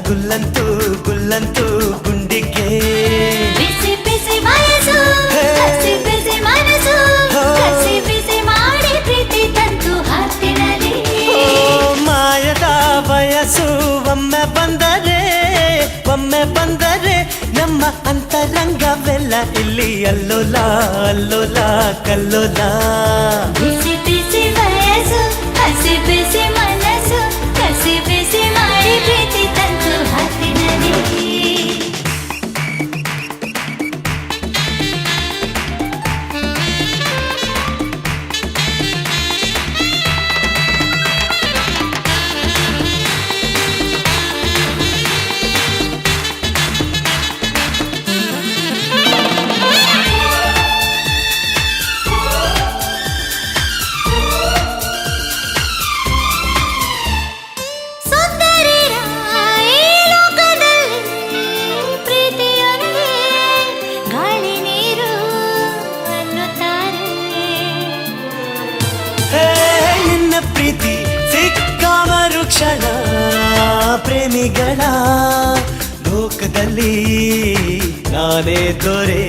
ಗುಲ್ಲಂತೂ ಗುಲ್ಲಂತೂ ಗುಂಡಿಗೆ ಬಿಸಿ ಬಿಸಿ ವಯಸ್ಸು ಹಸಿ ಬಿಸಿ ಮನಸ್ಸು ಹಸಿ ಬಿಸಿ ಮಾಡಿ ಪ್ರೀತಿ ತಂತು ಹಾಸ್ತಿನಲ್ಲಿ ಮಾಯದ ವಯಸ್ಸು ಒಮ್ಮೆ ಬಂದರೆ ನಮ್ಮ ಅಂತರಂಗವೆಲ್ಲ ಇಲ್ಲಿ ಅಲ್ಲೋಲ ಅಲ್ಲೋಲ ಕಲ್ಲೋಲ ಬಿಸಿ ಬಿಸಿ ವಯಸ್ಸು ಹಸಿ ಬಿಸಿ ಮನಸ್ಸು ಹಸಿ ಬಿಸಿ ಮಾಡಿ ಪ್ರೀತಿ ತಂತು ಹಾಸ್ತಿನಲ್ಲಿ ಪ್ರೀತಿ ಸಿಕ್ಕವರು ಕ್ಷಣ ಪ್ರೇಮಿಗಳ ಲೋಕದಲ್ಲಿ ನಾನೇ ದೊರೆ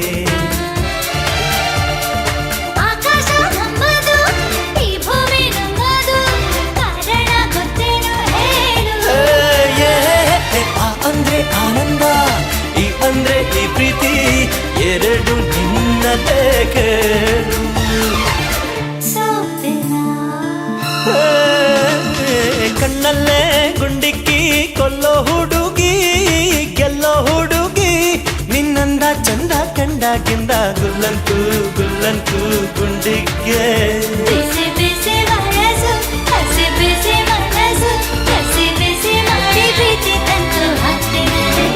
ಆಕಾಶ ನಮ್ಮದು ಈ ಭೂಮಿ ನಮ್ಮದು ಕಾರಣ ಗೊತ್ತೇನು ಹೇಳು ಆ ಅಂದ್ರೆ ಆನಂದ ಈ ಅಂದ್ರೆ ಈ ಪ್ರೀತಿ ಎರಡು ನಿನ್ನದೇ ಕೇಳು ಕಣ್ಣಲ್ಲೇ ಗುಂಡಿಕ್ಕಿ ಕೊಲ್ಲೋ ಹುಡುಗಿ ಗೆಲ್ಲೋ ಹುಡುಗಿ ನಿನ್ನಂದ ಚಂದ ಕಂಡಾಗಿಂದ ಗುಲ್ಲಂತೂ ಗುಲ್ಲಂತೂ ಗುಂಡಿಗೆ ಬಿಸಿ ಬಿಸಿ ವಯಸ್ಸು ಹಸಿ ಬಿಸಿ ಮನಸ್ಸು ಹಸಿ ಬಿಸಿ ಮಾಡಿ ಪ್ರೀತಿ ತಂತು ಹಾಕ್ತಿನಲ್ಲಿ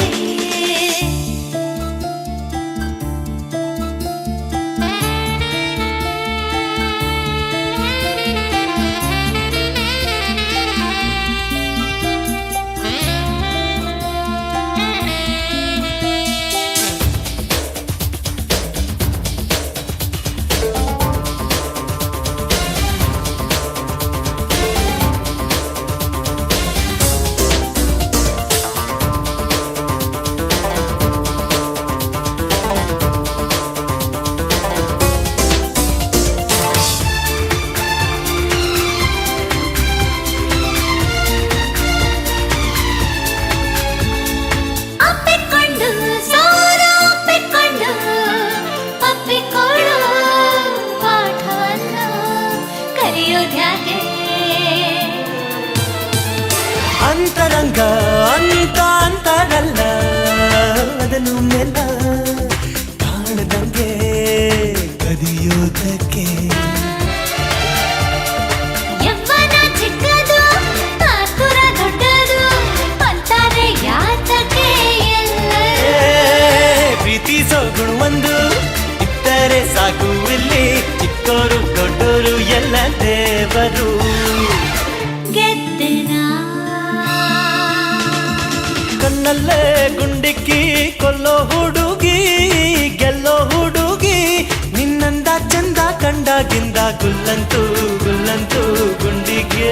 ಅಂತರಂಗ ಅಂತ ಅಂತಾರಲ್ಲ ಅದನ್ನು ಮೆಲ್ಲ ಕಾಣದಂಗೆ ಕದಿಯೋದಕ್ಕೆ ಯವ್ವನ ಚಿಕ್ಕದು ಆತುರ ದೊಡ್ಡದು ಅಂತಾರೆ ಯಾತಕ್ಕೆ ಎಲ್ಲ ಪ್ರೀತಿಸೋ ಗುಣವೊಂದು ಇದ್ದರೆ ಸಾಕು ಇಲ್ಲಿ ಚಿಕ್ಕವರು ದೊಡ್ಡವರು ಎಲ್ಲ ದೇವರು ಕಣ್ಣಲ್ಲೇ ಗುಂಡಿಕ್ಕಿ ಕೊಲ್ಲೋ ಹುಡುಗಿ ಗೆಲ್ಲೋ ಹುಡುಗಿ ನಿನ್ನಂದ ಚಂದ ಕಂಡಾಗಿಂದ ಗುಲ್ಲಂತೂ ಗುಲ್ಲಂತೂ ಗುಂಡಿಗೆ